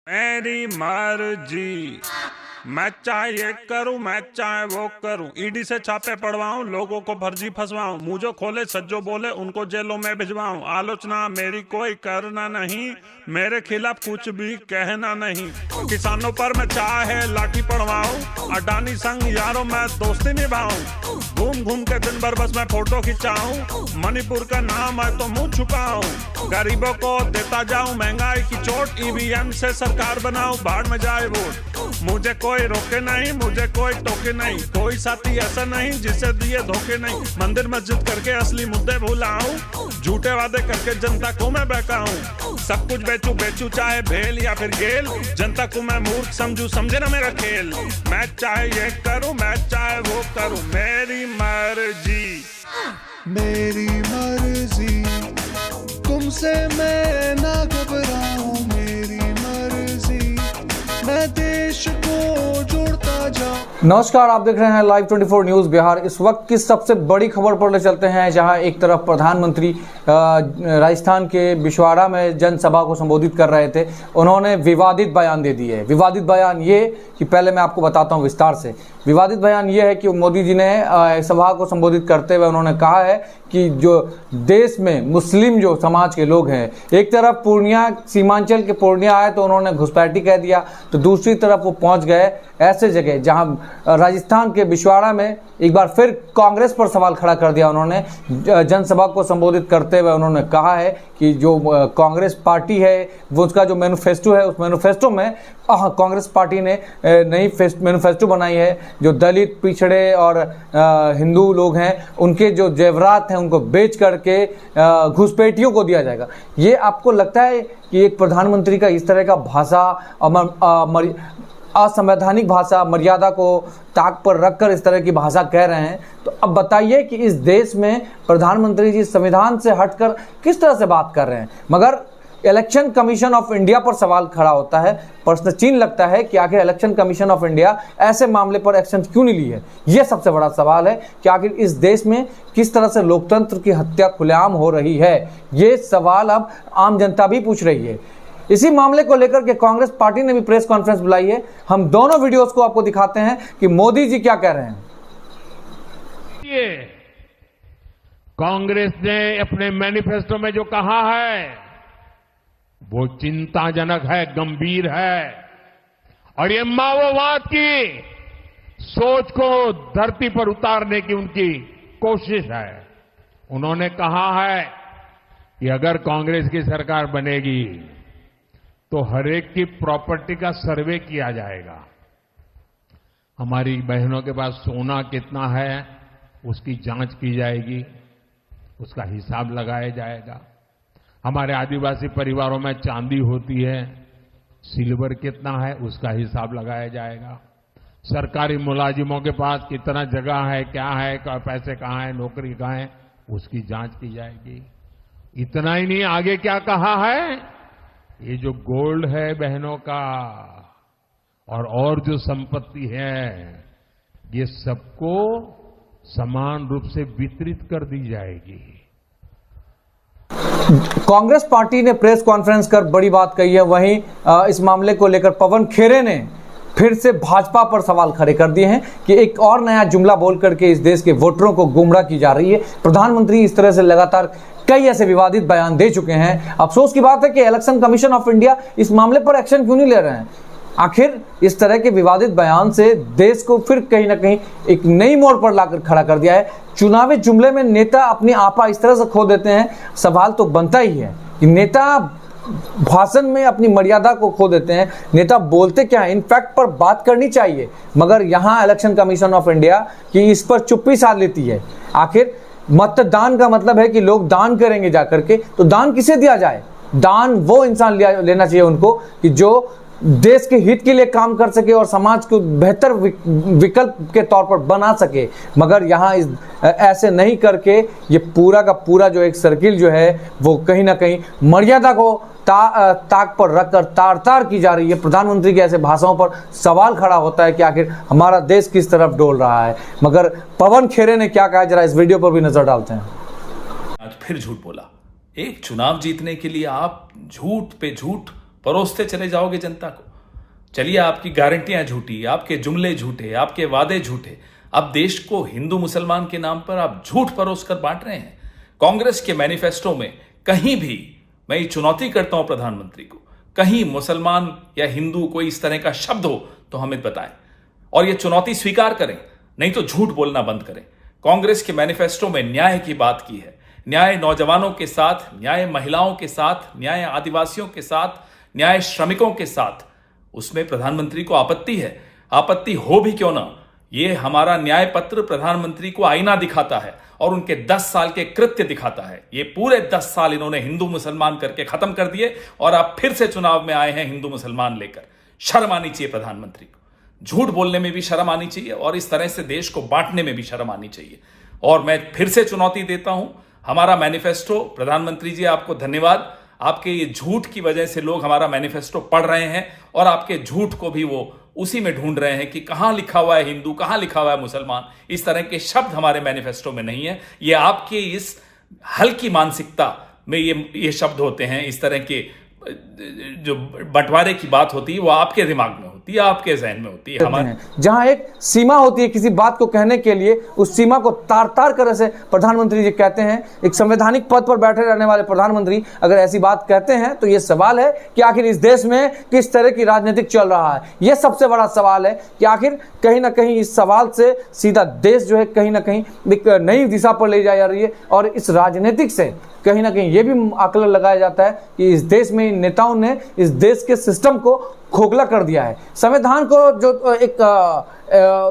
मेरी मर्जी, मैं चाहे ये करूं मैं चाहे वो करूं, ईडी से छापे पड़वाऊं, लोगों को फर्जी फंसवाऊं, मुझे खोले सज्जो बोले उनको जेलों में भिजवाऊं, आलोचना मेरी कोई करना नहीं, मेरे खिलाफ कुछ भी कहना नहीं, किसानों पर मैं चाहे लाठी पड़वाऊं, अडानी संग यारों मैं दोस्ती निभाऊं, घूम घूम के दिन भर बस मैं फोटो खिंचाऊं, मणिपुर का नाम है तो मुंह छुपाऊं, गरीबों को देता जाऊं महंगाई की चोट, ईवीएम से सरकार बनाऊं, बाढ़ में जाए वोट, मुझे कोई रोके नहीं, मुझे कोई टोके नहीं, कोई साथी ऐसा नहीं जिसे दिए धोखे नहीं, मंदिर मस्जिद करके असली मुद्दे भुलाऊं, झूठे वादे करके जनता को मैं बहकाऊं, सब कुछ बेचूं चाहे भेल या फिर गेल, जनता को मैं मूर्ख समझूं, समझे ना मेरा खेल, मैं चाहे ये करूं मैं चाहे वो करूं, मेरी मर्जी, मेरी मर्जी, तुमसे मैं ना घबराऊं, मेरी मर्जी, मैं देश को जोड़ता जाऊं। नमस्कार, आप देख रहे हैं लाइव 24 न्यूज बिहार। इस वक्त की सबसे बड़ी खबर पर ले चलते हैं, जहां एक तरफ प्रधानमंत्री राजस्थान के बिछवाड़ा में जनसभा को संबोधित कर रहे थे। उन्होंने विवादित बयान दे दिए। विवादित बयान ये कि पहले मैं आपको बताता हूं विस्तार से। विवादित बयान ये है कि मोदी जी ने सभा को संबोधित करते हुए उन्होंने कहा है कि जो देश में मुस्लिम जो समाज के लोग हैं, एक तरफ पूर्णिया सीमांचल के पूर्णिया आए तो उन्होंने घुसपैठी कह दिया, तो दूसरी तरफ वो पहुंच गए ऐसे जगह जहां राजस्थान के बिछवाड़ा में एक बार फिर कांग्रेस पर सवाल खड़ा कर दिया। उन्होंने जनसभा को संबोधित करते हुए उन्होंने कहा है कि जो कांग्रेस पार्टी है वो उसका जो मैनिफेस्टो है, उस मैनिफेस्टो में कांग्रेस पार्टी ने नई मैनिफेस्टो बनाई है, जो दलित पिछड़े और हिंदू लोग हैं उनके जो जेवरात हैं उनको बेच करके घुसपैठियों को दिया जाएगा। ये आपको लगता है कि एक प्रधानमंत्री का इस तरह का भाषा, असंवैधानिक भाषा, मर्यादा को ताक पर रखकर इस तरह की भाषा कह रहे हैं, तो अब बताइए कि इस देश में प्रधानमंत्री जी संविधान से हटकर किस तरह से बात कर रहे हैं। मगर इलेक्शन कमीशन ऑफ इंडिया पर सवाल खड़ा होता है, प्रश्न चिन्ह लगता है कि आखिर इलेक्शन कमीशन ऑफ इंडिया ऐसे मामले पर एक्शन क्यों नहीं ली है। यह सबसे बड़ा सवाल है कि आखिर इस देश में किस तरह से लोकतंत्र की हत्या खुलेआम हो रही है। ये सवाल अब आम जनता भी पूछ रही है। इसी मामले को लेकर के कांग्रेस पार्टी ने भी प्रेस कॉन्फ्रेंस बुलाई है। हम दोनों वीडियोस को आपको दिखाते हैं कि मोदी जी क्या कह रहे हैं। कांग्रेस ने अपने मैनिफेस्टो में जो कहा है वो चिंताजनक है, गंभीर है, और ये माओवाद की सोच को धरती पर उतारने की उनकी कोशिश है। उन्होंने कहा है कि अगर कांग्रेस की सरकार बनेगी तो हरेक की प्रॉपर्टी का सर्वे किया जाएगा, हमारी बहनों के पास सोना कितना है उसकी जांच की जाएगी, उसका हिसाब लगाया जाएगा, हमारे आदिवासी परिवारों में चांदी होती है, सिल्वर कितना है उसका हिसाब लगाया जाएगा, सरकारी मुलाजिमों के पास कितना जगह है, क्या है, पैसे कहाँ है, नौकरी कहाँ है, उसकी जांच की जाएगी। इतना ही नहीं, आगे क्या कहा है, ये जो गोल्ड है बहनों का और जो संपत्ति है ये सबको समान रूप से वितरित कर दी जाएगी। कांग्रेस पार्टी ने प्रेस कॉन्फ्रेंस कर बड़ी बात कही है। वहीं इस मामले को लेकर पवन खेरे ने फिर से भाजपा पर सवाल खड़े कर दिए हैं कि एक और नया जुमला बोल करके इस देश के वोटरों को गुमराह की जा रही है। प्रधानमंत्री इस तरह से लगातार कई ऐसे विवादित बयान दे चुके हैं। अफसोस की बात है कि इलेक्शन कमीशन ऑफ इंडिया इस मामले पर एक्शन क्यों नहीं ले रहे हैं। आखिर इस तरह के विवादित बयान से देश को फिर कहीं ना कहीं एक नई मोड़ पर लाकर खड़ा कर दिया है। चुनावी जुमले में नेता अपनी आपा इस तरह से खो देते हैं, सवाल तो बनता ही है कि नेता भाषण में अपनी मर्यादा को खो देते हैं। नेता बोलते क्या है, इनफैक्ट पर बात करनी चाहिए, मगर यहाँ इलेक्शन कमीशन ऑफ इंडिया की इस पर चुप्पी साध लेती है। आखिर मतदान का मतलब है कि लोग दान करेंगे जाकर के, तो दान किसे दिया जाए? दान वो इंसान लेना चाहिए उनको कि जो देश के हित के लिए काम कर सके और समाज को बेहतर विकल्प के तौर पर बना सके। मगर यहाँ ऐसे नहीं करके ये पूरा का पूरा जो एक सर्किल जो है वो कहीं ना कहीं मर्यादा को ताक पर रखकर तार तार की जा रही है। प्रधानमंत्री के ऐसे भाषणों पर सवाल खड़ा होता है कि आखिर हमारा देश किस तरफ डोल रहा है। मगर पवन खेरे ने क्या कहा, जरा इस वीडियो पर भी नजर डालते हैं। आज फिर झूठ बोला। एक चुनाव जीतने के लिए आप झूठ पे झूठ परोसते चले जाओगे जनता को। चलिए, आपकी गारंटियां झूठी, आपके जुमले झूठे, आपके वादे झूठे। अब देश को हिंदू मुसलमान के नाम पर आप झूठ परोस कर बांट रहे हैं। कांग्रेस के मैनिफेस्टो में कहीं भी, मैं ये चुनौती करता हूं प्रधानमंत्री को, कहीं मुसलमान या हिंदू कोई इस तरह का शब्द हो तो हमें बताएं और ये चुनौती स्वीकार करें, नहीं तो झूठ बोलना बंद करें। कांग्रेस के मैनिफेस्टो में न्याय की बात की है, न्याय नौजवानों के साथ, न्याय महिलाओं के साथ, न्याय आदिवासियों के साथ, न्याय श्रमिकों के साथ। उसमें प्रधानमंत्री को आपत्ति है। आपत्ति हो भी क्यों ना, ये हमारा न्याय पत्र प्रधानमंत्री को आईना दिखाता है और उनके 10 साल के कृत्य दिखाता है। ये पूरे 10 साल इन्होंने हिंदू मुसलमान करके खत्म कर दिए और आप फिर से चुनाव में आए हैं हिंदू मुसलमान लेकर। शर्म आनी चाहिए प्रधानमंत्री को। झूठ बोलने में भी शर्म आनी चाहिए और इस तरह से देश को बांटने में भी शर्म आनी चाहिए। और मैं फिर से चुनौती देता हूं, हमारा मैनिफेस्टो, प्रधानमंत्री जी आपको धन्यवाद। आपके ये झूठ की वजह से लोग हमारा मैनिफेस्टो पढ़ रहे हैं और आपके झूठ को भी वो उसी में ढूंढ रहे हैं कि कहां लिखा हुआ है हिंदू, कहां लिखा हुआ है मुसलमान। इस तरह के शब्द हमारे मैनिफेस्टो में नहीं है। ये आपके इस हल्की मानसिकता में ये शब्द होते हैं। इस तरह के जो बंटवारे की बात होती है वो आपके दिमाग में होती है, आपके जहन में होती है। हमारे जहां एक सीमा होती है किसी बात को कहने के लिए, उस सीमा को तार तार कर ऐसे प्रधानमंत्री जी कहते हैं। एक संवैधानिक पद पर बैठे रहने वाले प्रधानमंत्री अगर ऐसी बात कहते हैं तो ये सवाल है कि आखिर इस देश में किस तरह की राजनीतिक चल रहा है। यह सबसे बड़ा सवाल है कि आखिर कहीं ना कहीं इस सवाल से सीधा देश जो है कहीं ना कहीं एक नई दिशा पर ले जा रही है और इस राजनीतिक से कहीं ना कहीं ये भी आकलन लगाया जाता है कि इस देश में नेताओं ने इस देश के सिस्टम को खोखला कर दिया है। संविधान को जो एक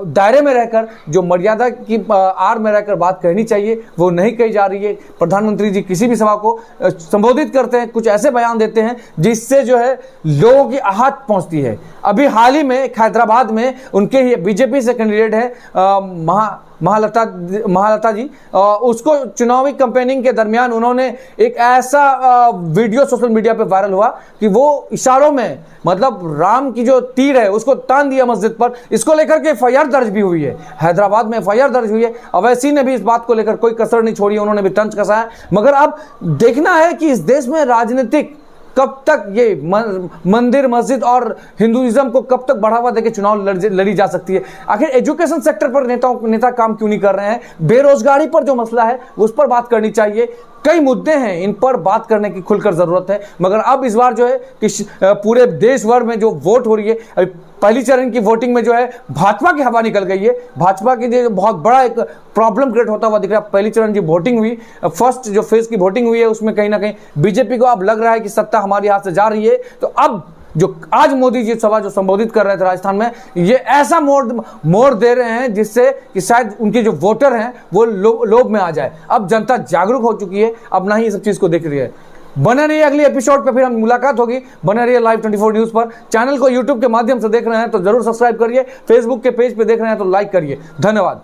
दायरे में रहकर, जो मर्यादा की आड़ में रहकर बात कहनी चाहिए वो नहीं कही जा रही है। प्रधानमंत्री जी किसी भी सभा को संबोधित करते हैं, कुछ ऐसे बयान देते हैं जिससे जो है लोगों की आहत पहुंचती है। अभी हाल ही में हैदराबाद में उनके ही बीजेपी से कैंडिडेट है महालता जी, उसको चुनावी कैंपेनिंग के दरमियान उन्होंने एक ऐसा वीडियो सोशल मीडिया पे वायरल हुआ कि वो इशारों में मतलब राम की जो तीर है उसको तान दिया मस्जिद पर। इसको लेकर के एफआईआर दर्ज भी हुई है, हैदराबाद में एफआईआर दर्ज हुई है। अवैसी ने भी इस बात को लेकर कोई कसर नहीं छोड़ी, उन्होंने भी तंज कसा है। मगर अब देखना है कि इस देश में राजनीतिक कब तक ये मंदिर मस्जिद और हिंदुइज्म को कब तक बढ़ावा देकर चुनाव लड़ी जा सकती है। आखिर एजुकेशन सेक्टर पर नेता काम क्यों नहीं कर रहे हैं? बेरोजगारी पर जो मसला है उस पर बात करनी चाहिए। कई मुद्दे हैं, इन पर बात करने की खुलकर जरूरत है। मगर अब इस बार जो है कि पूरे देश भर में जो वोट हो रही है, अभी पहली चरण की वोटिंग में जो है भाजपा की हवा निकल गई है। भाजपा की जो बहुत बड़ा एक प्रॉब्लम क्रिएट होता हुआ दिख रहा है। पहली चरण की वोटिंग हुई, फर्स्ट जो फेज की वोटिंग हुई है उसमें कहीं ना कहीं बीजेपी को अब लग रहा है कि सत्ता हमारे हाथ से जा रही है। तो अब जो आज मोदी जी सभा जो संबोधित कर रहे थे राजस्थान में, ये ऐसा मोड़ दे रहे हैं जिससे कि शायद उनके जो वोटर हैं वो लोभ में आ जाए। अब जनता जागरूक हो चुकी है, अब ना ही सब चीज को देख रही है। बने रहिए अगली एपिसोड पे, फिर हम मुलाकात होगी। बने रहिए Live 24 न्यूज पर। चैनल को यूट्यूब के माध्यम से देख रहे हैं तो जरूर सब्सक्राइब करिए, फेसबुक के पेज पे देख रहे हैं तो लाइक करिए। धन्यवाद।